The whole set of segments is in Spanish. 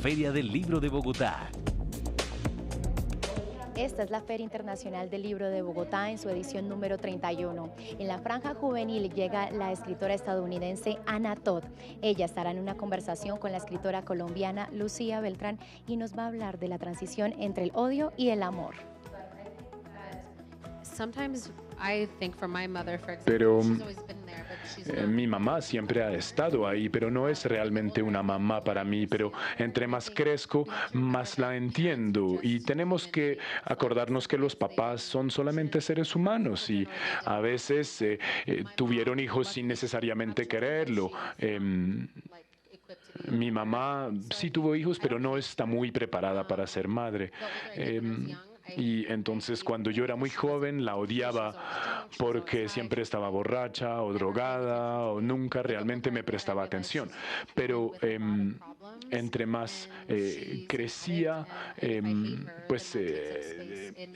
Feria del Libro de Bogotá. Esta es la Feria Internacional del Libro de Bogotá en su edición número 31. En la franja juvenil llega la escritora estadounidense Anna Todd. Ella estará en una conversación con la escritora colombiana Lucía Beltrán y nos va a hablar de la transición entre el odio y el amor. Pero mi mamá siempre ha estado ahí, pero no es realmente una mamá para mí. Pero entre más crezco, más la entiendo. Y tenemos que acordarnos que los papás son solamente seres humanos y a veces tuvieron hijos sin necesariamente quererlo. Mi mamá sí tuvo hijos, pero no está muy preparada para ser madre. Y entonces cuando yo era muy joven la odiaba porque siempre estaba borracha o drogada o nunca realmente me prestaba atención. Pero entre más crecía,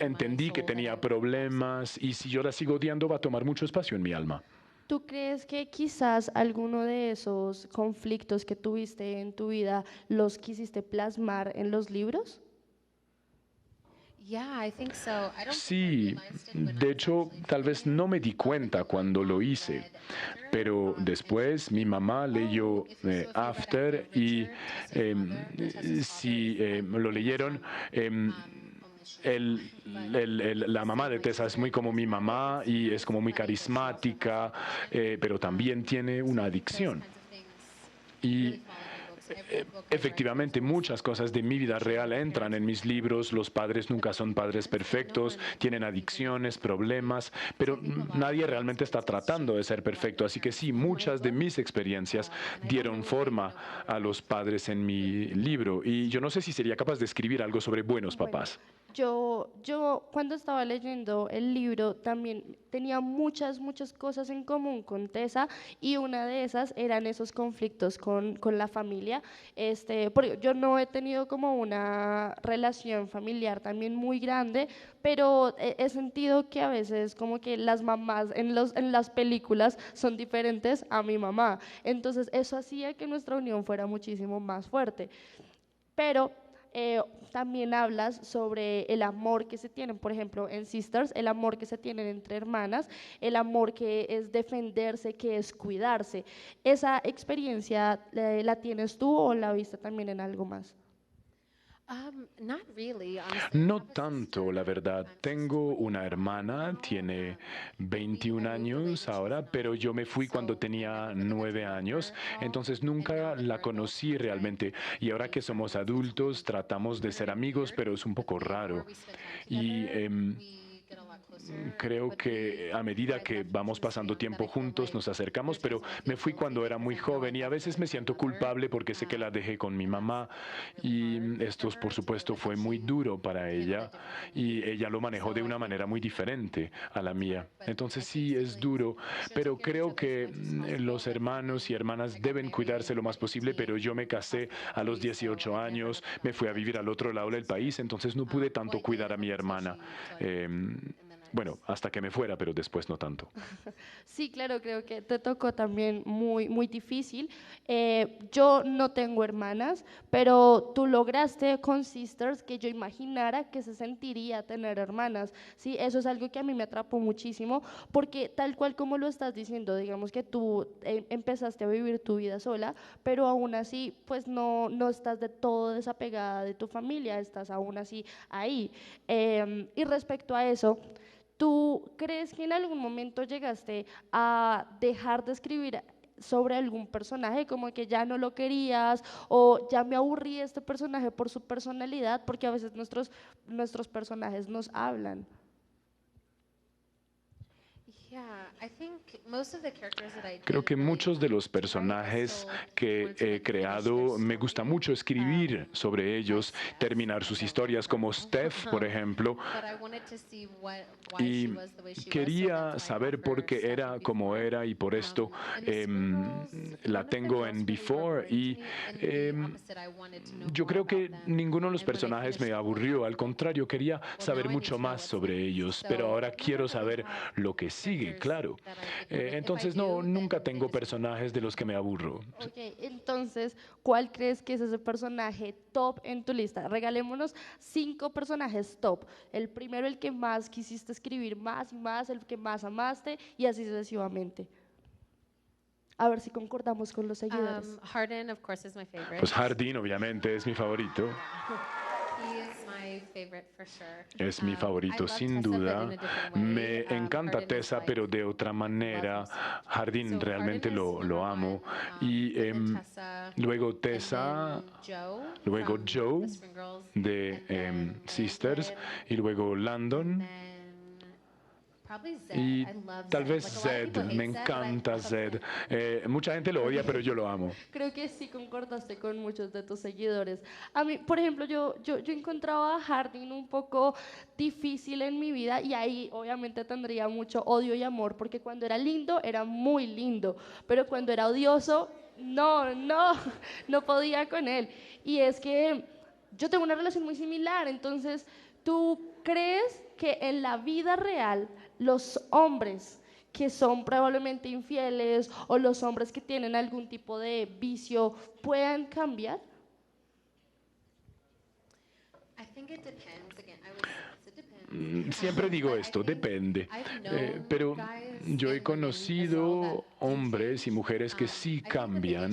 entendí que tenía problemas y si yo la sigo odiando va a tomar mucho espacio en mi alma. ¿Tú crees que quizás alguno de esos conflictos que tuviste en tu vida los quisiste plasmar en los libros? Sí, de hecho, tal vez no me di cuenta cuando lo hice, pero después mi mamá leyó After y si lo leyeron, la mamá de Tessa es muy como mi mamá y es como muy carismática, pero también tiene una adicción. Y efectivamente, muchas cosas de mi vida real entran en mis libros. Los padres nunca son padres perfectos, tienen adicciones, problemas, pero nadie realmente está tratando de ser perfecto. Así que sí, muchas de mis experiencias dieron forma a los padres en mi libro. Y yo no sé si sería capaz de escribir algo sobre buenos papás. Yo cuando estaba leyendo el libro también tenía muchas cosas en común con Tessa y una de esas eran esos conflictos con la familia. Porque yo no he tenido como una relación familiar también muy grande, pero he sentido que a veces como que las mamás en las películas son diferentes a mi mamá. Entonces eso hacía que nuestra unión fuera muchísimo más fuerte. Pero también hablas sobre el amor que se tienen, por ejemplo, en Sisters, el amor que se tienen entre hermanas, el amor que es defenderse, que es cuidarse. ¿Esa experiencia la tienes tú o la viste también en algo más? No tanto, la verdad. Tengo una hermana, tiene 21 años ahora, pero yo me fui cuando tenía 9 años, entonces nunca la conocí realmente. Y ahora que somos adultos, tratamos de ser amigos, pero es un poco raro. Y creo que a medida que vamos pasando tiempo juntos nos acercamos, pero me fui cuando era muy joven y a veces me siento culpable porque sé que la dejé con mi mamá y esto por supuesto fue muy duro para ella y ella lo manejó de una manera muy diferente a la mía. Entonces sí es duro, pero creo que los hermanos y hermanas deben cuidarse lo más posible, pero yo me casé a los 18 años, me fui a vivir al otro lado del país, entonces no pude tanto cuidar a mi hermana. Bueno, hasta que me fuera, pero después no tanto. Sí, claro, creo que te tocó también muy difícil. Yo no tengo hermanas, pero tú lograste con Sisters que yo imaginara que se sentiría tener hermanas. Sí, eso es algo que a mí me atrapó muchísimo, porque tal cual como lo estás diciendo, digamos que tú empezaste a vivir tu vida sola, pero aún así, pues no estás de todo desapegada de tu familia, estás aún así ahí. Y respecto a eso, ¿tú crees que en algún momento llegaste a dejar de escribir sobre algún personaje, como que ya no lo querías o ya me aburrí de este personaje por su personalidad? Porque a veces nuestros personajes nos hablan. Creo que muchos de los personajes que he creado, me gusta mucho escribir sobre ellos, terminar sus historias, como Steph, por ejemplo, y quería saber por qué era como era y por esto la tengo en Before y yo creo que ninguno de los personajes me aburrió, al contrario, quería saber mucho más sobre ellos, pero ahora quiero saber lo que sigue sigue, claro. Entonces, no, nunca tengo personajes de los que me aburro. Ok, entonces, ¿cuál crees que es ese personaje top en tu lista? Regalémonos 5 personajes top. El primero, el que más quisiste escribir más y más, el que más amaste y así sucesivamente. A ver si concordamos con los seguidores. Hardin, of course, is my favorite. Pues Hardin, obviamente, es mi favorito. He is my favorite for sure. Es mi I favorito, love sin Tessa, but duda. in a different way. Me encanta Hardin is Tessa, like pero de otra manera. love himself. Jardín So realmente Hardin is lo number amo. one, Y and then Tessa, luego and Tessa, then Joe luego from Joe the Spring Girls, de and then Sisters, Landon, y luego and Landon. then probably Zed. Y I love tal Zed. vez Like, a lot of Zed, people hate me Zed, but I encanta love Zed. Mucha gente lo odia, pero yo lo amo. Creo que sí concordaste con muchos de tus seguidores. A mí, por ejemplo, yo encontraba a Hardin un poco difícil en mi vida y ahí obviamente tendría mucho odio y amor porque cuando era lindo era muy lindo, pero cuando era odioso, no podía con él. Y es que yo tengo una relación muy similar, entonces, ¿tú crees que en la vida real los hombres que son probablemente infieles o los hombres que tienen algún tipo de vicio puedan cambiar? I think it depends. Again, I would say it depends. Siempre digo esto, depende. Pero yo he conocido hombres y mujeres que sí cambian.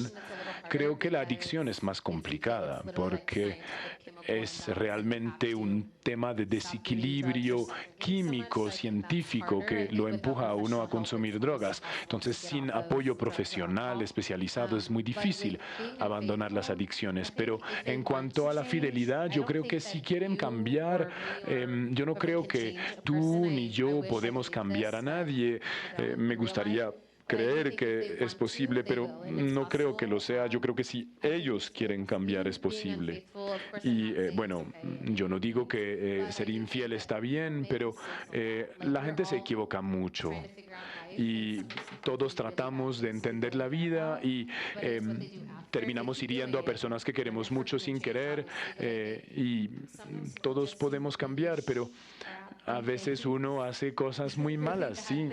Creo que la adicción es más complicada porque es realmente un tema de desequilibrio químico, científico, que lo empuja a uno a consumir drogas. Entonces, sin apoyo profesional especializado es muy difícil abandonar las adicciones. Pero en cuanto a la fidelidad, yo creo que si quieren cambiar, yo no creo que tú ni yo podemos cambiar a nadie. Me gustaría creer que es posible, pero no creo que lo sea. Yo creo que si ellos quieren cambiar es posible. Y bueno, yo no digo que ser infiel está bien, pero la gente se equivoca mucho. Y todos tratamos de entender la vida y terminamos hiriendo a personas que queremos mucho sin querer y todos podemos cambiar, pero a veces uno hace cosas muy malas, sí.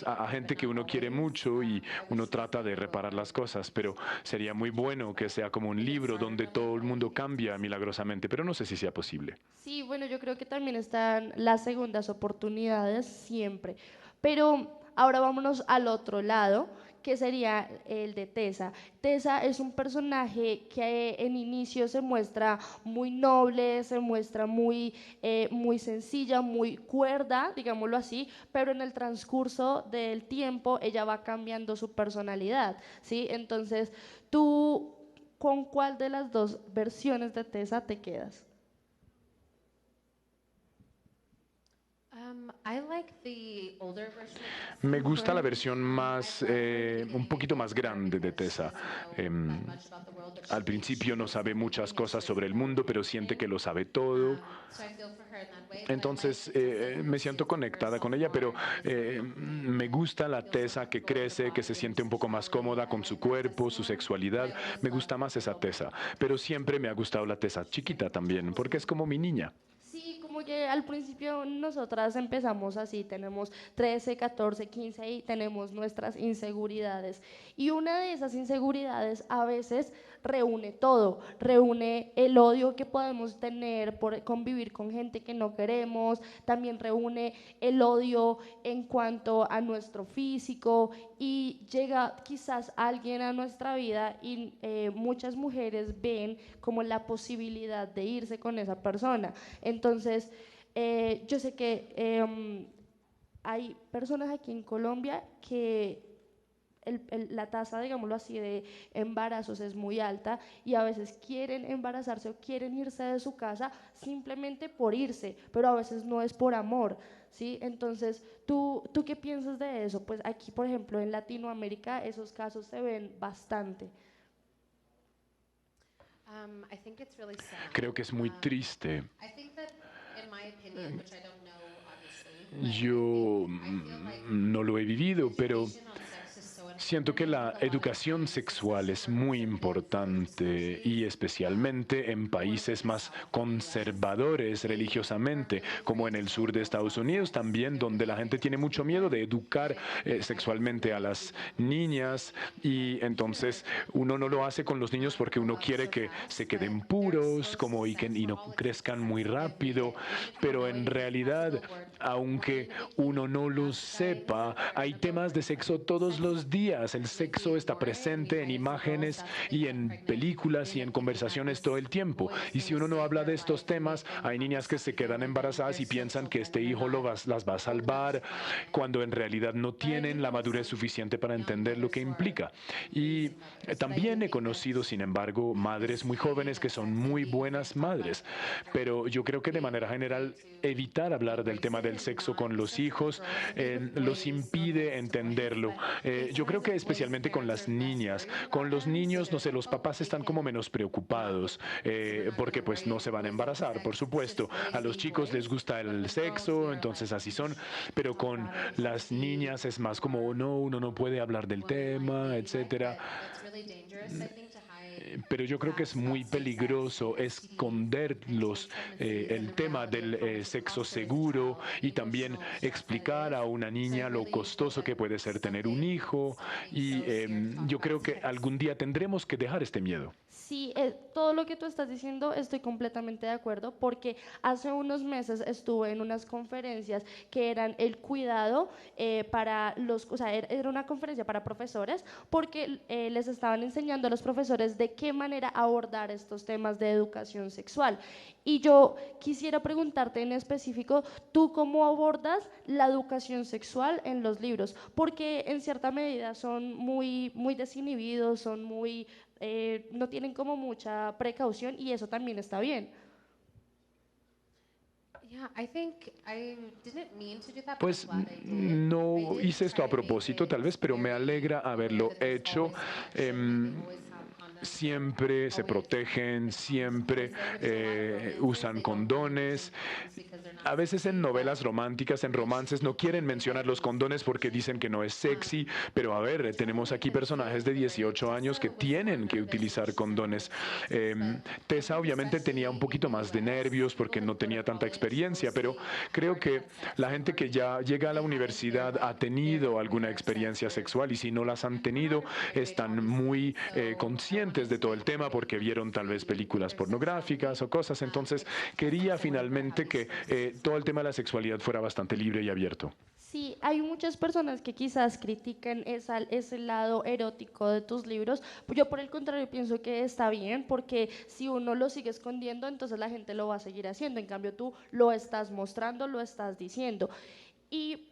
A gente que uno quiere mucho y uno trata de reparar las cosas, pero sería muy bueno que sea como un libro donde todo el mundo cambia milagrosamente, pero no sé si sea posible. Sí, bueno, yo creo que también están las segundas oportunidades siempre. Pero ahora vámonos al otro lado, que sería el de Tessa. Tessa es un personaje que en inicio se muestra muy noble, se muestra muy sencilla, muy cuerda, digámoslo así, pero en el transcurso del tiempo ella va cambiando su personalidad, ¿sí? Entonces, ¿tú con cuál de las dos versiones de Tessa te quedas? I like the older version. Me gusta la versión más, un poquito más grande de Tessa. Al principio no sabe muchas cosas sobre el mundo, pero siente que lo sabe todo. Entonces me siento conectada con ella, pero me gusta la Tessa que crece, que se siente un poco más cómoda con su cuerpo, su sexualidad. Me gusta más esa Tessa, pero siempre me ha gustado la Tessa chiquita también, porque es como mi niña. Sí, como que al principio nosotras empezamos así, tenemos 13, 14, 15 y tenemos nuestras inseguridades. Y una de esas inseguridades a veces reúne todo, reúne el odio que podemos tener por convivir con gente que no queremos, también reúne el odio en cuanto a nuestro físico y llega quizás alguien a nuestra vida y muchas mujeres ven como la posibilidad de irse con esa persona. Entonces, yo sé que hay personas aquí en Colombia que la tasa, digámoslo así, de embarazos es muy alta y a veces quieren embarazarse o quieren irse de su casa simplemente por irse, pero a veces no es por amor, ¿sí? Entonces, ¿tú qué piensas de eso? Pues aquí, por ejemplo, en Latinoamérica esos casos se ven bastante. I think it's really sad. Creo que es muy triste. I think that, in my opinion, which I don't know, obviously, Yo no lo he vivido, pero Siento que la educación sexual es muy importante y especialmente en países más conservadores religiosamente, como en el sur de Estados Unidos también, donde la gente tiene mucho miedo de educar sexualmente a las niñas y entonces uno no lo hace con los niños porque uno quiere que se queden puros como y no crezcan muy rápido, pero en realidad, aunque uno no lo sepa, hay temas de sexo todos los días. El sexo está presente en imágenes y en películas y en conversaciones todo el tiempo. Y si uno no habla de estos temas, hay niñas que se quedan embarazadas y piensan que este hijo las va a salvar, cuando en realidad no tienen la madurez suficiente para entender lo que implica. Y también he conocido, sin embargo, madres muy jóvenes que son muy buenas madres. Pero yo creo que de manera general, evitar hablar del tema del sexo con los hijos los impide entenderlo. Yo creo que especialmente con las niñas, con los niños, no sé, los papás están como menos preocupados porque pues no se van a embarazar, por supuesto. A los chicos les gusta el sexo, entonces así son, pero con las niñas es más como, no, uno no puede hablar del tema, etcétera. Pero yo creo que es muy peligroso esconder el tema del sexo seguro y también explicar a una niña lo costoso que puede ser tener un hijo. Y yo creo que algún día tendremos que dejar este miedo. Sí, todo lo que tú estás diciendo estoy completamente de acuerdo porque hace unos meses estuve en unas conferencias que eran el cuidado para o sea, era una conferencia para profesores porque les estaban enseñando a los profesores de qué manera abordar estos temas de educación sexual. Y yo quisiera preguntarte en específico, ¿tú cómo abordas la educación sexual en los libros? Porque en cierta medida son muy desinhibidos, son muy no tienen como mucha precaución y eso también está bien. Pues no hice esto a propósito, tal vez, pero me alegra haberlo hecho. Siempre se protegen, siempre usan condones. A veces en novelas románticas, en romances, no quieren mencionar los condones porque dicen que no es sexy, pero a ver, tenemos aquí personajes de 18 años que tienen que utilizar condones. Tessa obviamente tenía un poquito más de nervios porque no tenía tanta experiencia, pero creo que la gente que ya llega a la universidad ha tenido alguna experiencia sexual y si no las han tenido, están muy conscientes de todo el tema porque vieron tal vez películas pornográficas o cosas. Entonces, quería finalmente que todo el tema de la sexualidad fuera bastante libre y abierto. Sí, hay muchas personas que quizás critican ese lado erótico de tus libros. Yo por el contrario pienso que está bien porque si uno lo sigue escondiendo, entonces la gente lo va a seguir haciendo. En cambio, tú lo estás mostrando, lo estás diciendo. Y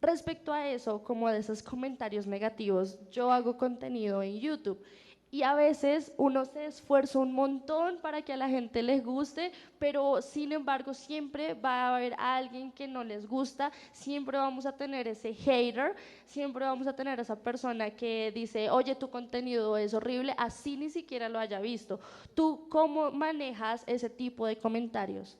respecto a eso, como de esos comentarios negativos, yo hago contenido en YouTube. Y a veces uno se esfuerza un montón para que a la gente les guste, pero sin embargo siempre va a haber alguien que no les gusta, siempre vamos a tener ese hater, siempre vamos a tener esa persona que dice, oye, tu contenido es horrible, así ni siquiera lo haya visto. ¿Tú cómo manejas ese tipo de comentarios?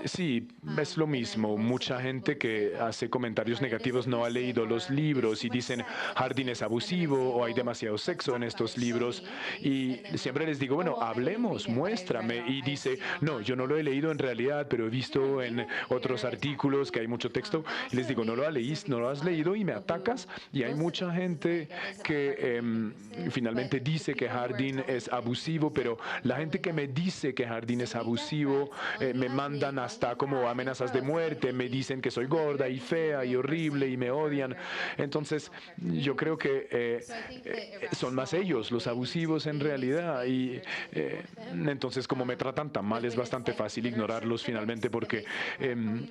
Sí, es lo mismo. Mucha gente que hace comentarios negativos no ha leído los libros y dicen Hardin es abusivo o hay demasiado sexo en estos libros. Y siempre les digo, bueno, hablemos, muéstrame. Y dice, no, yo no lo he leído en realidad, pero he visto en otros artículos que hay mucho texto. Y les digo, no lo has leído y me atacas. Y hay mucha gente que finalmente dice que Hardin es abusivo, pero la gente que me dice que Hardin es abusivo me mandan hasta como amenazas de muerte, me dicen que soy gorda y fea y horrible y me odian. Entonces, yo creo que son más ellos los abusivos en realidad y entonces como me tratan tan mal es bastante fácil ignorarlos finalmente porque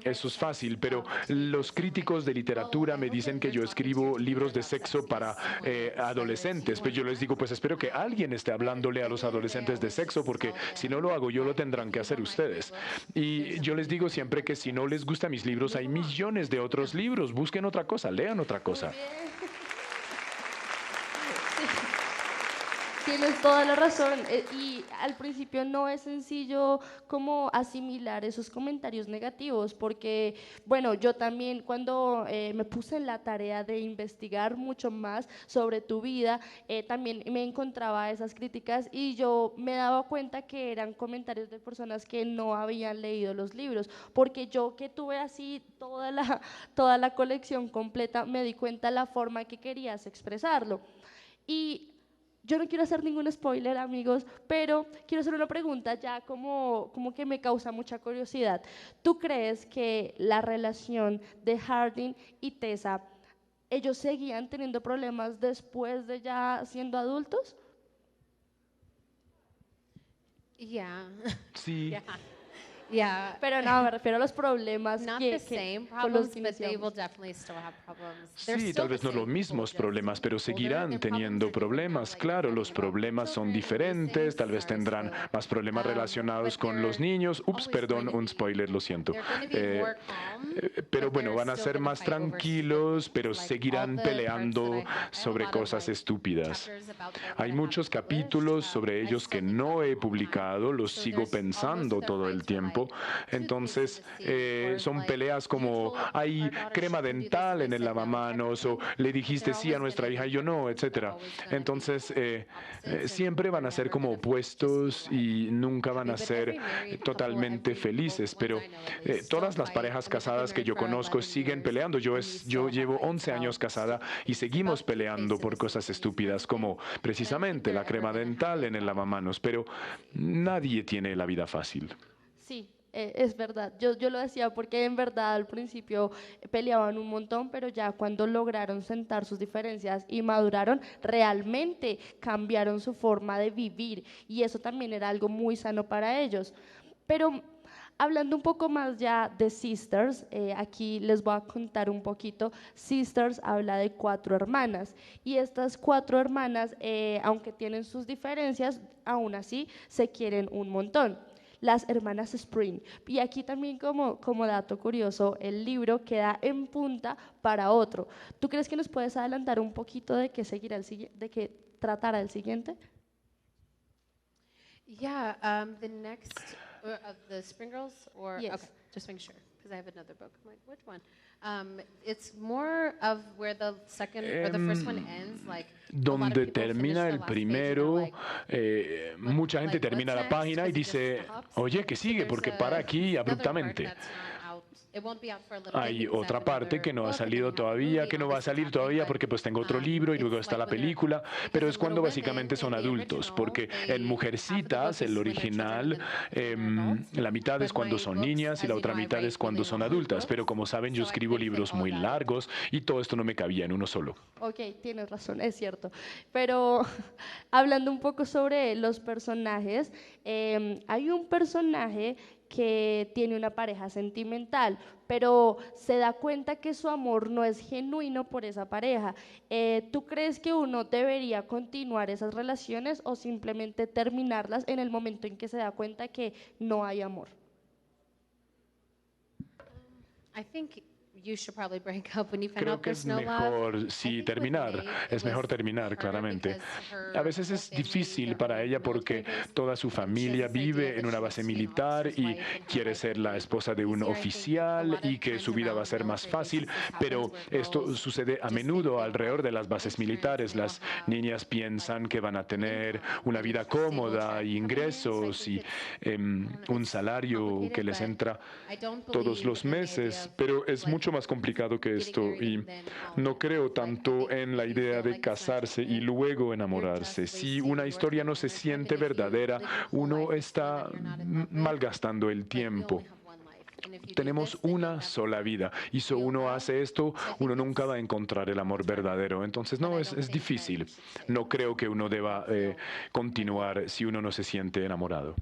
eso es fácil, pero los críticos de literatura me dicen que yo escribo libros de sexo para adolescentes, pues yo les digo, pues espero que alguien esté hablándole a los adolescentes de sexo porque si no lo hago yo lo tendrán que hacer ustedes. Y yo les digo siempre que si no les gustan mis libros hay millones de otros libros, busquen otra cosa, lean otra cosa. Tienes toda la razón. Y al principio no es sencillo como asimilar esos comentarios negativos, porque, bueno, yo también cuando me puse en la tarea de investigar mucho más sobre tu vida, también me encontraba esas críticas y yo me daba cuenta que eran comentarios de personas que no habían leído los libros, porque yo que tuve así toda la colección completa, me di cuenta la forma que querías expresarlo. Y yo no quiero hacer ningún spoiler, amigos, pero quiero hacer una pregunta ya como que me causa mucha curiosidad. ¿Tú crees que la relación de Hardin y Tessa, ellos seguían teniendo problemas después de ya siendo adultos? Yeah. Sí, Yeah. Yeah. Pero no, me refiero a los problemas Not que the same con los problems, que but they will iniciamos. definitely still have problems. They're sí, still tal the vez no same los people, mismos just problemas, pero older. seguirán Their problems teniendo are different now, problemas. like Claro, talking los about problemas son children, diferentes, abusing tal vez scenarios, tendrán spoiler. más problemas relacionados But con los they're niños. Ups, always perdón, going to un be, spoiler, lo siento. they're going to be more calm, Pero but bueno, they're van a still ser going to más fight over stupid tranquilos, things. pero Like all seguirán the parts that peleando I have a sobre lot of cosas like estúpidas. chapters about them Hay that I muchos haven't published. capítulos sobre I ellos still que think about no he them all the time. publicado, los So sigo there's most of pensando their todo el fights are tiempo. like toothpaste Entonces, in the sink, or son like peleas you como told hay our daughter crema she can do this dental and I en el said no type of lavamanos o thing. le But dijiste they're sí a always nuestra gonna hija be y yo no, they're etcétera. always gonna be Entonces, opposites, and siempre van they're a ser never como gonna just be opuestos like y nunca van happy. a But ser every married couple, totalmente every well, felices, the ones pero I know at least, still todas las fight. parejas I mean, I've been casadas que married yo for conozco 11 siguen years, peleando. and we Yo still have llevo fights 11 años about casada stupid y things, seguimos about peleando toothpaste in por the sink cosas and these kinds estúpidas of things. como But I don't think precisamente they're la ever crema gonna have dental en like el lavamanos, pero nadie tiene la vida fácil. Sí, es verdad. Yo lo decía porque en verdad al principio peleaban un montón, pero ya cuando lograron sentar sus diferencias y maduraron, realmente cambiaron su forma de vivir y eso también era algo muy sano para ellos. Pero hablando un poco más ya de Sisters, aquí les voy a contar un poquito. Sisters habla de 4 hermanas y estas 4 hermanas, aunque tienen sus diferencias, aún así se quieren un montón. Las hermanas Spring. Y aquí también como dato curioso, el libro queda en punta para otro. ¿Tú crees que nos puedes adelantar un poquito de qué seguirá de qué tratará el siguiente? Yeah, the next of the Spring Girls, or Yes. okay, just make sure because I have another book. I'm like, which one? It's more of where the second or the first one ends, like a lot of Donde people finish termina the el last page and primero, they're like, mucha gente like, termina what's la next? página y 'Cause it just dice, stops. oye, ¿qué So sigue? there's Porque para aquí another part abruptamente. that's not out. It won't be out for a little bit Hay because I otra have parte another que no ha book, and then I salido have a todavía, movie, que no va a obviously salir happening, todavía but, porque pues tengo otro libro y luego it's está la like when they're- película, pero because es in cuando Little básicamente Women, son in the adultos, original, porque en half of the book Mujercitas, is el when they're children original, and then they're adults. la mitad es But cuando my son books, niñas y la as you otra know, I mitad write es cuando really son long adultas, books, pero como saben yo so I escribo couldn't fit libros all muy that in. largos y todo esto no me cabía en uno solo. Ok, tienes razón, es cierto. Pero hablando un poco sobre los personajes, hay un personaje que tiene una pareja sentimental, pero se da cuenta que su amor no es genuino por esa pareja. ¿Tú crees que uno debería continuar esas relaciones o simplemente terminarlas en el momento en que se da cuenta que no hay amor? I think you should probably break up when you find Creo out que es there's no love. mejor, I sí, think with terminar. Maeve, it Es mejor was terminar, harder claramente. because A veces her es family, difícil they're para all ella porque military based, toda su and she has familia this idea vive that en una she base wants to be an militar officer's y wife and her quiere life ser would la be esposa de un easier. I think a oficial lot y of que times su vida va a around ser más military fácil, bases, this pero happens where esto girls sucede a just think menudo they alrededor have de las bases insurance, militares. they will Las have, niñas piensan que van a tener income, una and vida stable cómoda check y coming in, so I ingresos think y it's, I don't know, un it's salario que complicated, les but entra I don't todos believe los in the idea meses, of pero es like mucho más complicado que getting esto married y and then falling no in creo love. Like, I tanto think en la if you idea feel de like it's not casarse y genuine, luego you're enamorarse. just Si wasting una your historia time no and se their time, siente and if you verdadera, live your whole uno life for está someone you're not in love with, malgastando el like we only tiempo. have one life, and if you do Tenemos this, then you'll una never sola vida y si feel uno love. hace esto, So I think uno nunca va a it's encontrar el amor hard, verdadero. Entonces, but no, I es don't think that difícil. you should stay No with creo que someone uno if you deba don't feel continuar si uno no se siente enamorado.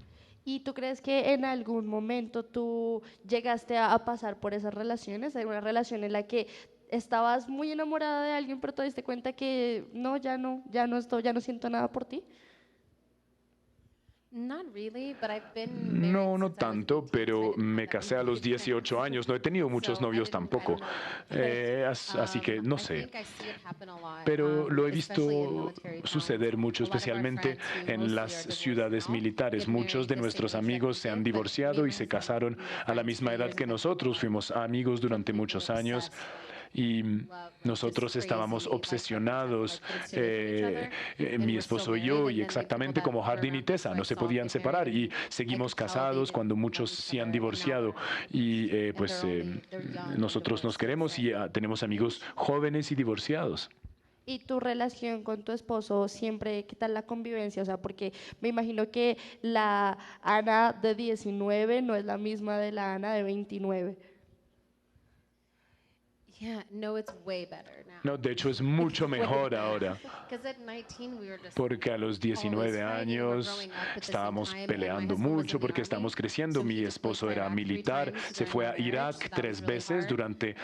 ¿Y tú crees que en algún momento tú llegaste a pasar por esas relaciones? ¿Hay una relación en la que estabas muy enamorada de alguien, pero te diste cuenta que no, ya no siento nada por ti? Not really, but I've been married No, no since I was tanto, 18, so I pero didn't have me that casé a many los 18 años. No he tenido muchos So I novios I don't tampoco. know. But, Así que no I sé. think I see it happen a lot, Pero lo he especially in visto military towns. suceder mucho, A lot of our especialmente friends who en mostly las are divorced ciudades now militares. get Muchos married de the same nuestros age that we amigos se han did, but me divorciado and y my se husband, casaron we were a la friends misma for edad years que and have nosotros. become Fuimos amigos durante completely muchos años obsessed. y Love, like, nosotros just estábamos crazy, like perfect, like obsesionados, put it together from each other, and mi we're still esposo y married, yo, and y then the people exactamente that como were Hardin y around us Tessa, who I no se saw podían get separar married, y and I seguimos could tell they casados didn't cuando love muchos each se han other, and now divorciado. they're Y married, and pues they're young and nosotros nos divorced, queremos so. y tenemos amigos jóvenes y divorciados. ¿Y tu relación con tu esposo siempre, qué tal la convivencia? O sea, porque me imagino que la Ana de 19 no es la misma de la Ana de 29. Yeah, no, it's way better now. No, de hecho es mucho mejor ahora, Because at 19 we were just porque a los 19 always fighting. We're años growing up at the same estábamos time, and my peleando husband was in mucho the porque army, estamos creciendo. so Mi he just went esposo to era Iraq 3 militar, times se during fue our a marriage, Irak so that 3 was really veces hard. durante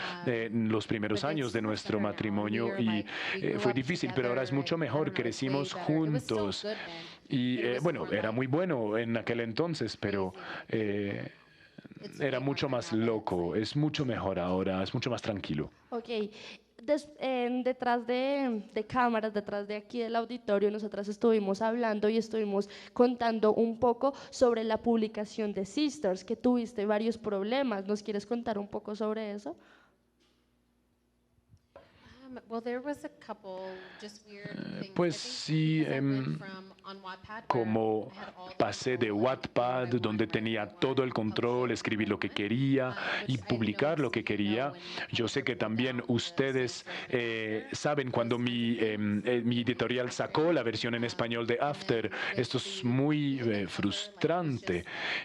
los primeros But años it's de so much nuestro better now, and we matrimonio were y like, we grew fue up difícil, pero ahora es together, mucho and I mejor. don't know, it's way Crecimos better. It was still juntos good then, y but it was bueno, more era like muy bueno en aquel entonces, pero crazy. It's era way more mucho fun más now than it's loco. like. Es mucho mejor ahora, es mucho más tranquilo. Ok, detrás de cámaras, detrás de aquí del auditorio, nosotras estuvimos hablando y estuvimos contando un poco sobre la publicación de Sisters, que tuviste varios problemas. ¿Nos quieres contar un poco sobre eso? Well, there was a couple just weird things. Pues I think sí, because I went from on Wattpad, where como I had all the pasé de control, I could do what I Wattpad, want, donde write tenía what I todo el want, control, publish escribir what I lo que want, quería y which I publicar know lo que you know quería. when you Yo have sé to que pull también down the ustedes safe from the after, saben cuando those kinds of things. mi editorial sacó la versión en español de After. Esto es muy frustrante.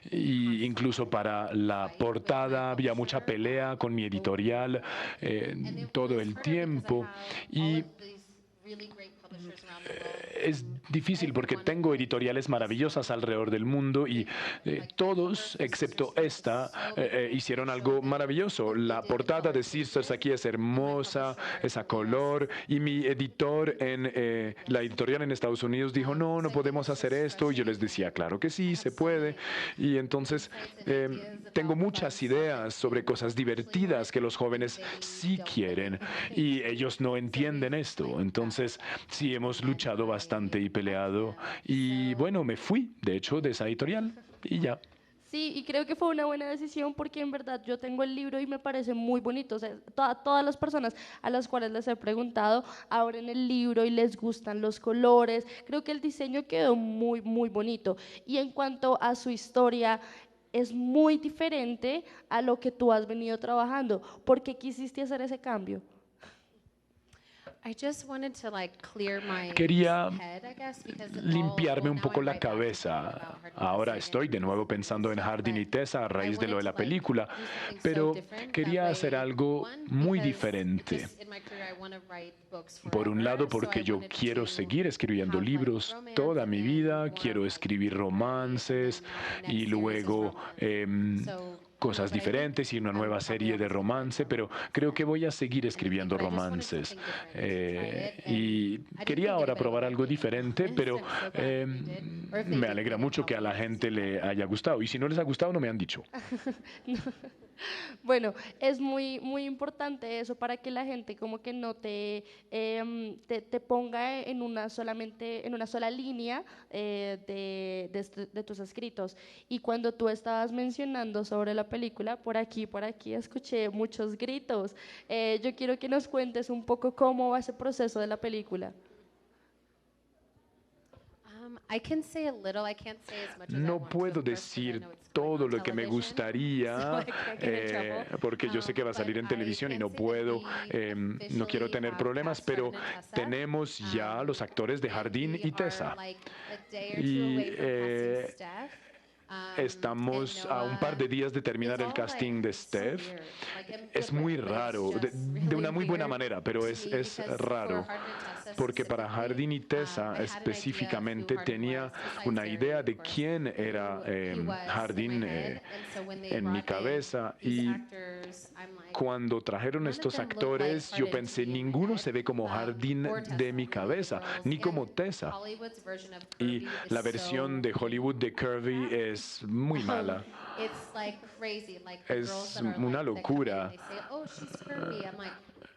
Y incluso para la portada había mucha pelea con mi editorial todo el tiempo. Y es difícil porque tengo editoriales maravillosas alrededor del mundo y todos, excepto esta, hicieron algo maravilloso. La portada de Sisters aquí es hermosa, es a color, y mi editor en la editorial en Estados Unidos dijo, no, no podemos hacer esto. Y yo les decía, claro que sí, se puede. Y entonces tengo muchas ideas sobre cosas divertidas que los jóvenes sí quieren y ellos no entienden esto. Entonces, sí, hemos luchado bastante y peleado. Y bueno, me fui, de hecho, de esa editorial y ya. Sí, y creo que fue una buena decisión porque en verdad yo tengo el libro y me parece muy bonito. O sea, todas las personas a las cuales les he preguntado abren el libro y les gustan los colores. Creo que el diseño quedó muy, muy bonito. Y en cuanto a su historia, es muy diferente a lo que tú has venido trabajando. ¿Por qué quisiste hacer ese cambio? I just wanted to like clear my Quería head, I guess, because limpiarme un now poco I'm la right back to thinking cabeza. about Hardin Ahora Tessa estoy de again. nuevo pensando en Hardin y Tessa a raíz de lo de la película, Do something pero so different. quería That hacer way, algo one, muy because diferente. just in my career I wanna write books Por un lado, forever, porque so I yo wanted quiero to seguir escribiendo have, like, libros romance toda and mi then vida, more quiero of, like, escribir romances contemporary, and then now y my next series is luego romance. So, cosas but I think, diferentes y una nueva probably serie de almost romance, pero creo que voy a seguir escribiendo but I just wanted romances. something different to try it, and Y I didn't quería think ahora anybody probar would algo like it, to be diferente, honest. pero I'm so glad that they did. Or if they me did, alegra they mucho didn't que a tell la me. gente le haya gustado. Y si no les ha gustado, no me han dicho. Bueno, es muy, muy importante eso para que la gente como que no te ponga en una sola línea de tus escritos. Y cuando tú estabas mencionando sobre la película, por aquí escuché muchos gritos. Yo quiero que nos cuentes un poco cómo va ese proceso de la película. I can say a little. I can't say as much as I No want to, puedo of course, 'cause I decir know it's going todo on lo que me television, gustaría, so I can't get in trouble. porque yo sé que va a salir en But televisión y I no can say that puedo, we no quiero officially tener have problemas, cast pero Hardin and Tessa. tenemos ya los actores de And Hardin we y Tessa. are, like, a day or two Y away from casting Steph. Estamos And a un par de Noah, días de terminar it's el all, casting like, de so Steph. weird, like, in a Es good muy way, but it's raro, just de really una muy buena weird manera, pero to es me because raro. for Hardin and Tessa Porque para specifically, Hardin y Tessa I had an idea of who específicamente Hardin tenía was, besides una Derry, idea of de course, quién who era he was in Hardin my head. And so when they en mi brought in cabeza these y actors, I'm like, cuando trajeron estos actores, yo pensé, ninguno se ve como Hardin de mi cabeza, ni como Tessa. Hollywood's version of Y Curvy la is versión de Hollywood de Curvy es muy mala. It's like crazy. Like the Es girls that are una like, they come in locura. and they say, "Oh, she's curvy." I'm like,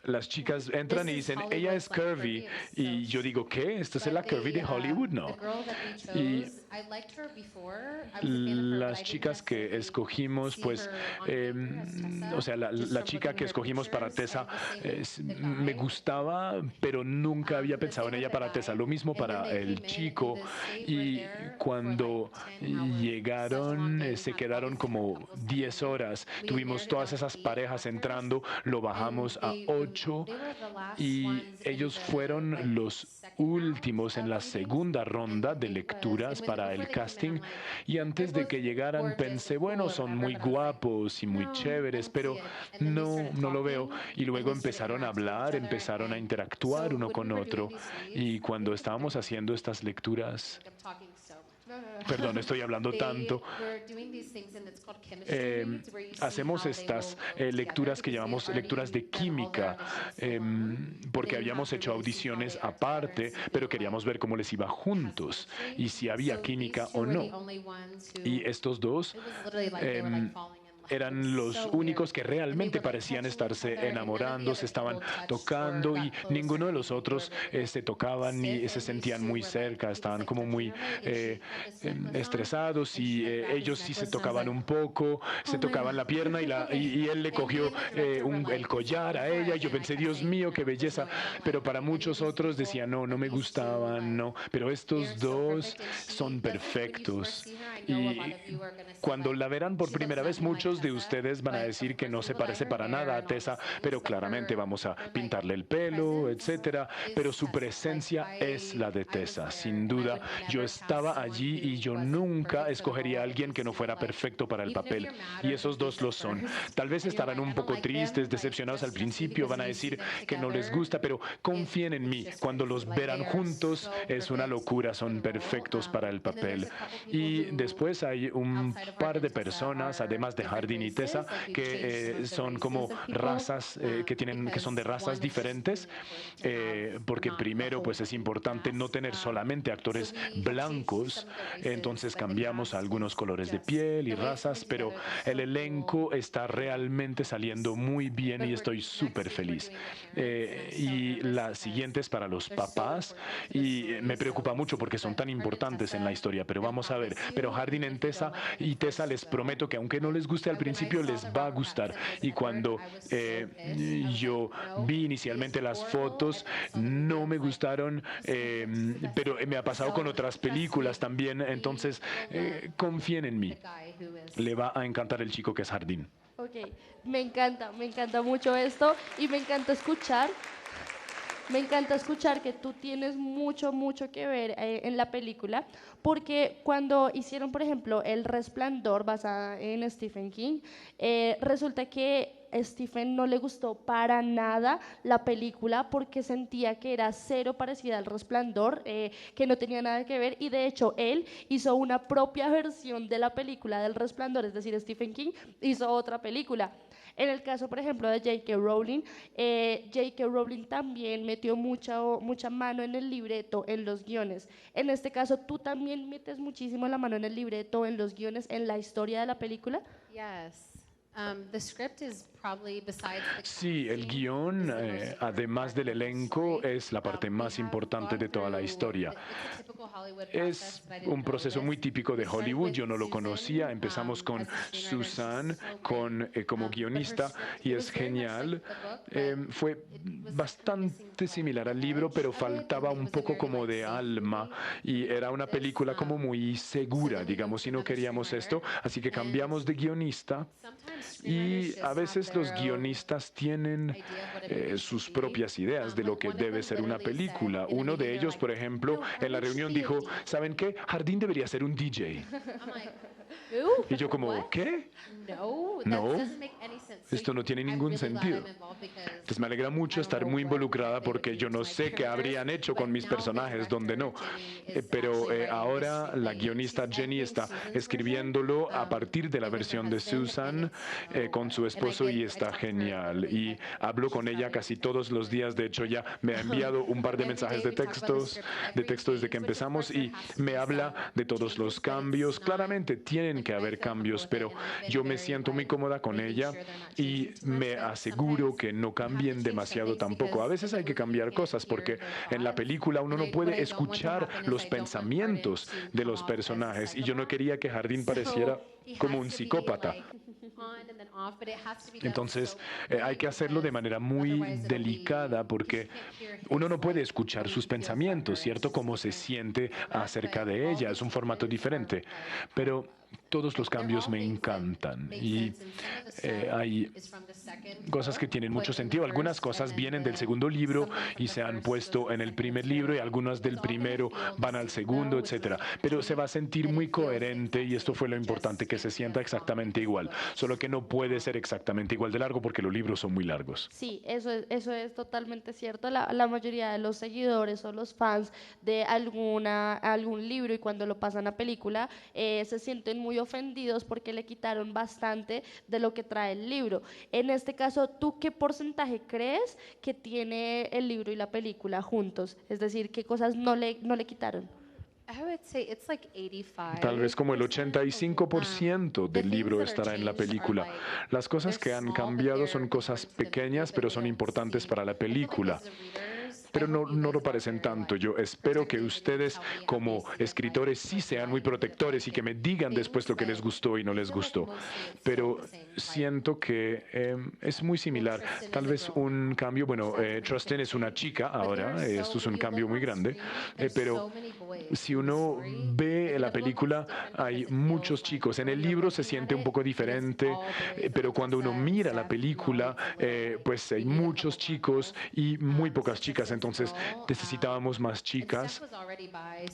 Las chicas entran y This is dicen, ella es Hollywood's, like, curvy. Curvy, it's Y so yo digo, ¿qué? ¿Esta es but la Curvy de Hollywood? No. The girl that we chose, Y I liked her before. I was a fan of her, but I las didn't chicas que necessarily escogimos, see pues, her on paper as Tessa, o sea, la just from chica looking que at her escogimos para pictures, Tessa and the same with the me guy. gustaba, pero nunca había The pensado en same ella with the para Tessa. guy. Lo mismo And then para they el came in chico. and they Y were there cuando for like 10 hours, llegaron, such a long day. se We had quedaron all these como different couples 10 coming in. horas. We Tuvimos narrowed it todas down to esas 8 parejas actors, entrando, lo bajamos a 8 they were the last y ones in ellos the, fueron like, los second round últimos en of la readings. segunda ronda de And lecturas para before el they came in, casting. I'm like, Y antes de they're que both llegaran gorgeous pensé, and bueno, cool or son whatever, muy but I was like, guapos y muy no, I chéveres, don't pero see it. And then they no, started no lo veo. talking, Y luego and they started empezaron a interacting with each hablar, other, empezaron a and interactuar so uno when con we were doing otro. these reads, Y cuando estábamos haciendo estas lecturas, I'm talking so much. perdón, estoy hablando They tanto. were doing these things, and it's called chemistry reads, where you see Hacemos how they estas will go lecturas que together, llamamos because they've lecturas de already done all their química, auditions alone. porque Then you habíamos have to hecho really see how audiciones they are together aparte, and see pero who, queríamos like, ver cómo les iba juntos y si había So química these two o were the no. only ones who, Y estos dos it was literally like they were like falling in love. It eran was los so únicos weird. que And they realmente were, like, parecían touching each other, estarse and none of the enamorando, other se estaban people touched tocando or y got close ninguno or de los anything. They otros were very, se like, tocaban ni stiff, se and these sentían two muy were, like, cerca, he was, estaban like, como touching muy her leg, and she had this necklace on, estresados and y she, like, grabbed his ellos sí se necklace, and I was tocaban like, un poco, se "Oh my tocaban God, la pierna y, okay." y él le And cogió me and the director were like, el collar a before ella y yo again, I pensé, kept Dios saying, mío, "No, qué there's belleza, no way, I don't pero like para it." And muchos these otros people, decían, no, no but me these two, gustaban, no, like, pero they're estos so dos perfect, and she son doesn't, when you first perfectos. see her, I know a Y lot of you are gonna say, cuando like, la verán por "She looks primera vez, nothing like muchos de Tessa," ustedes van a but decir of que no course se we will dye parece her para hair nada a and all these Tessa, things, pero but claramente vamos a her, like, pintarle el pelo, presence etcétera. Pero su is Tessa. presencia Like, es la de I was Tessa, there, sin and I duda. would never Yo cast estaba someone allí y who yo wasn't nunca perfect for the escogería a role. alguien If que no you fuera like, perfecto para el even if papel. you're mad Y or esos dos lo confused at son. first, Tal vez and you're estarán like, un "I don't poco like them," tristes, like, decepcionados al just trust me, principio, because van a when you see decir them que no les together, gusta, pero confíen en it's mí. just Cuando crazy. los Like, verán they are juntos, so es una perfect locura, for son the role. perfectos para el And then papel. there's a couple people Y who, después hay un outside of par Hardin de and Tessa, personas, are además de different Hardin y races. Tessa, Like, we've que changed some of the son como races of people, razas que tienen, que son de because razas one, it's just diferentes, really important to have porque not the primero whole pues es white importante no cast. tener solamente So actores we have changed blancos, some of the races, entonces but the cambiamos cast algunos is colores de just piel y the way it's razas, coming pero together. They're el so elenco cool. está realmente saliendo muy bien But y we're, estoy next súper week we're feliz. doing the parents, and I'm so Y nervous la because siguiente es para los they're so papás important to the y story. me So preocupa we'll mucho see. porque son But tan Hardin and importantes en la Tessa, historia, pero I vamos a ver. promise you, Pero Hardin even en if you Tessa don't like it y the Tessa first les go, prometo que aunque no les guste al when I principio saw les the va a Robert gustar. Pattinson Y was cuando Edward, I was so pissed. I was yo like, "No, vi he inicialmente is las horrible." fotos, And then I saw the no movie, me I was like, gustaron, "He's the best pero thing me ha ever." pasado So, con otras trust me, películas también, he entonces will love confíen en mí. the guy who is Le va a encantar el chico que es Jardín. Ok, me encanta mucho esto y me encanta escuchar que tú tienes mucho que ver en la película, porque cuando hicieron, por ejemplo, El Resplandor, basada en Stephen King, resulta que a Stephen no le gustó para nada la película porque sentía que era cero parecida al Resplandor, que no tenía nada que ver, y de hecho él hizo una propia versión de la película del Resplandor, es decir, Stephen King hizo otra película. En el caso, por ejemplo, de J.K. Rowling, J.K. Rowling también metió mucha mano en el libreto, en los guiones. En este caso, ¿tú también metes muchísimo la mano en el libreto, en los guiones, en la historia de la película? Yes. The script is probably besides the Sí, el casting, guión, is the most important además del part of the elenco, story. es la parte We más have importante gone de toda la through- historia. it's a typical Hollywood Es process, but I didn't un know proceso this. muy típico de We started Hollywood, with yo no lo Susan, conocía. Empezamos con as the screenwriter, and she's Susan so como great. But her guionista script, y it es was very much genial. like the book, but Fue it was like bastante missing similar al the libro, edge pero of it, faltaba and it un was a poco very, como like, de safe alma movie. y era una This, película como muy so segura, then we digamos, moved y to no another queríamos esto, screenwriter, así que and cambiamos de guionista. sometimes screenwriters Y just a have veces los their own guionistas tienen idea of what a movie sus should be. propias ideas de lo Like, que one of debe them ser una literally said película. in the Uno de meeting, ellos, they're por like, ejemplo, "No, en la Hardin should reunión be a dijo, DJ." ¿saben qué? Jardín debería ser un DJ. I'm like, who? Y yo como, What? ¿qué? No, that No. doesn't make any sense. Esto no tiene ningún sentido. Entonces me alegra mucho estar muy involucrada porque yo no sé qué habrían hecho con mis personajes, donde no. Pero ahora la guionista Jenny está escribiéndolo a partir de la versión de Susan con su esposo y está genial. Y hablo con ella casi todos los días. De hecho, ya me ha enviado un par de mensajes de texto desde que empezamos y me habla de todos los cambios. Claramente tienen que haber cambios, pero yo me siento muy cómoda con ella y me aseguro que no cambien demasiado tampoco. A veces hay que cambiar cosas porque en la película uno no puede escuchar los pensamientos de los personajes y yo no quería que Jardín pareciera como un psicópata. Entonces hay que hacerlo de manera muy delicada porque uno no puede escuchar sus pensamientos, ¿cierto? Cómo se siente acerca de ella. Es un formato diferente. Pero todos los cambios me encantan y hay cosas que tienen mucho sentido. Algunas cosas vienen del segundo libro y se han puesto en el primer libro y algunas del primero van al segundo, etcétera. Pero se va a sentir muy coherente y esto fue lo importante, que se sienta exactamente igual. Solo que no puede ser exactamente igual de largo porque los libros son muy largos. Sí, eso es totalmente cierto. La mayoría de los seguidores o los fans de algún libro y cuando lo pasan a película se sienten muy ofendidos porque le quitaron bastante de lo que trae el libro. En este caso, ¿tú qué porcentaje crees que tiene el libro y la película juntos? Es decir, ¿qué cosas no le quitaron? I would say it's like 85. Tal vez como el 85% del libro estará en la película. Las cosas que han cambiado son cosas pequeñas, pero son importantes para la película. Pero no lo parecen tanto. Yo espero que ustedes como escritores sí sean muy protectores y que me digan después lo que les gustó y no les gustó. Pero siento que es muy similar. Tal vez un cambio, bueno, Trustin es una chica ahora, esto es un cambio muy grande, pero si uno ve la película hay muchos chicos. En el libro se siente un poco diferente, pero cuando uno mira la película, pues hay muchos chicos y muy pocas chicas. Entonces necesitábamos más chicas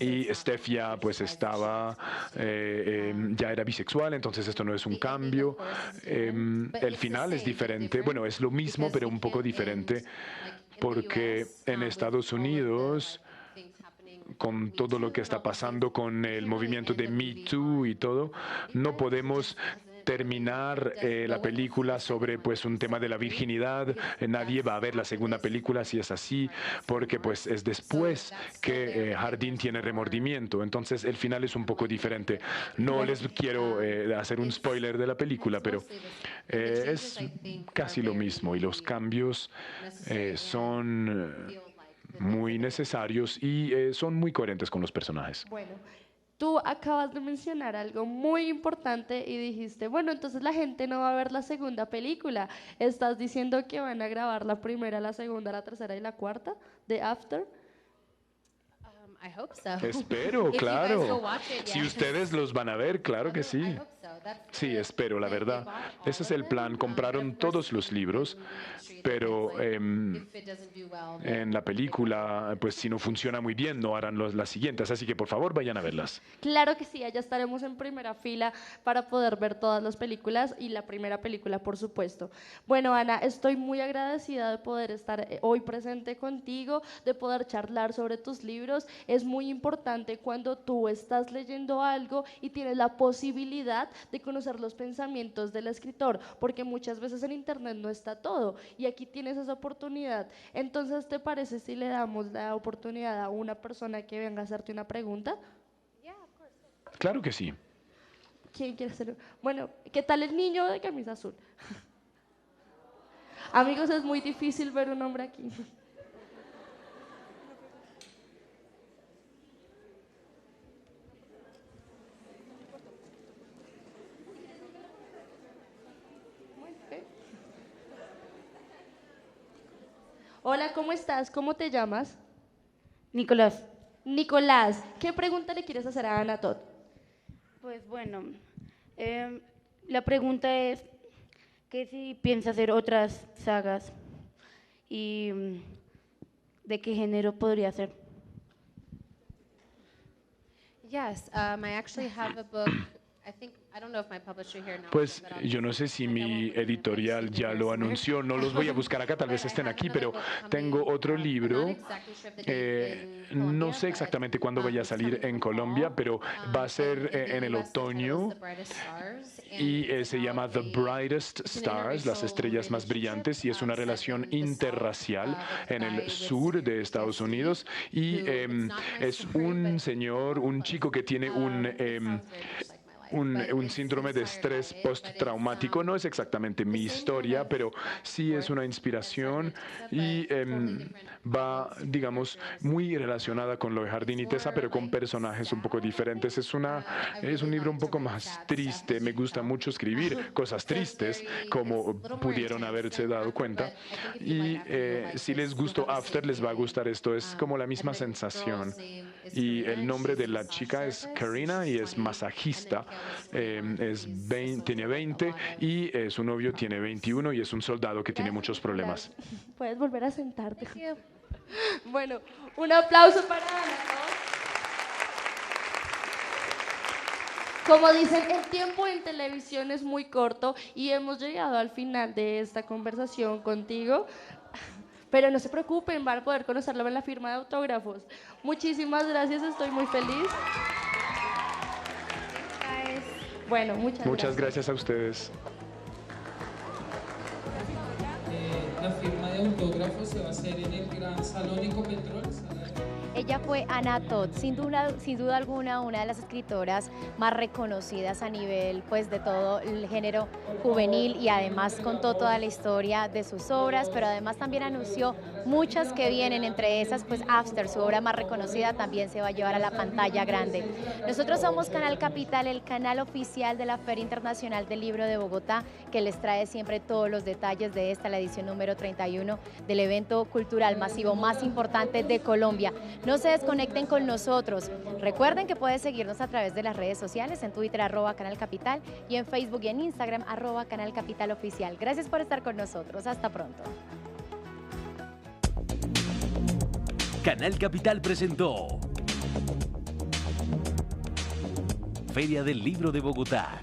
y Steph ya pues estaba, ya era bisexual, entonces esto no es un cambio. El final es diferente, bueno, es lo mismo pero un poco diferente porque en Estados Unidos, con todo lo que está pasando con el movimiento de Me Too y todo, no podemos terminar la película sobre pues un tema de la virginidad. Nadie va a ver la segunda película si es así, porque pues es después que Jardín tiene remordimiento. Entonces el final es un poco diferente. No les quiero hacer un spoiler de la película, pero es casi lo mismo y los cambios son muy necesarios y son muy coherentes con los personajes. Bueno, tú acabas de mencionar algo muy importante y dijiste, bueno, entonces la gente no va a ver la segunda película. ¿Estás diciendo que van a grabar la primera, la segunda, la tercera y la cuarta de After? I hope so. Espero, If you guys claro. go watch it, Si yes. ustedes los van a ver, claro que I sí. hope so. That's Sí, the- espero, la they verdad. bought all Ese es of el plan. them. Compraron Of todos course, los libros, in the movie industry, pero if it doesn't do well, then en la película, pues si no funciona muy bien, no harán las siguientes. Así que por favor, vayan a verlas. Claro que sí, allá estaremos en primera fila para poder ver todas las películas y la primera película, por supuesto. Bueno, Ana, estoy muy agradecida de poder estar hoy presente contigo, de poder charlar sobre tus libros. Es muy importante cuando tú estás leyendo algo y tienes la posibilidad de conocer los pensamientos del escritor, porque muchas veces en internet no está todo y aquí tienes esa oportunidad. Entonces, ¿te parece si le damos la oportunidad a una persona que venga a hacerte una pregunta? Claro que sí. ¿Quién quiere hacerlo? Bueno, ¿qué tal el niño de camisa azul? Amigos, es muy difícil ver un hombre aquí. Hola, ¿cómo estás? ¿Cómo te llamas? Nicolás, Nicolás, ¿qué pregunta le quieres hacer a Ana Todd? pues bueno, la pregunta es que si piensa hacer otras sagas y de qué género podría ser. Yes, I actually have a book. I think I don't know if my publisher here knows, Pues but I'll- yo no sé si mi editorial ya lo anunció, no los voy a buscar acá, tal vez estén aquí, pero tengo otro libro. No sé exactamente cuándo vaya a salir en Colombia, pero va a ser en el otoño y se llama The Brightest Stars, las estrellas más brillantes, y es una relación interracial en el sur de Estados Unidos. Y es un señor, un chico que tiene un síndrome de estrés postraumático. No es exactamente mi historia, pero sí es una inspiración y va, digamos, muy relacionada con lo de Jardín y Tessa, pero con personajes un poco diferentes. Es un libro un poco más triste. Me gusta mucho escribir cosas tristes, como pudieron haberse dado cuenta. Y si les gustó After, les va a gustar esto. Es como la misma sensación. Y el nombre de la chica es Karina y es masajista. Tiene 20 y su novio tiene 21 y es un soldado que tiene muchos problemas. Puedes volver a sentarte. Bueno, un aplauso para Ana, ¿no? Como dicen, el tiempo en televisión es muy corto y hemos llegado al final de esta conversación contigo. Pero no se preocupen, van a poder conocerlo en la firma de autógrafos. Muchísimas gracias, estoy muy feliz. Bueno, Muchas gracias a ustedes. La firma de autógrafos se va a hacer en el Gran Salón Ecopetrol. Ella fue Anna Todd, sin duda alguna una de las escritoras más reconocidas a nivel pues de todo el género juvenil, y además contó toda la historia de sus obras, pero además también anunció muchas que vienen, entre esas pues After, su obra más reconocida, también se va a llevar a la pantalla grande. Nosotros somos Canal Capital, el canal oficial de la Feria Internacional del Libro de Bogotá, que les trae siempre todos los detalles de esta, la edición número 31 del evento cultural masivo más importante de Colombia. No se desconecten con nosotros. Recuerden que pueden seguirnos a través de las redes sociales, en Twitter @Canal Capital y en Facebook y en Instagram @Canal Capital Oficial. Gracias por estar con nosotros. Hasta pronto. Canal Capital presentó Feria del Libro de Bogotá.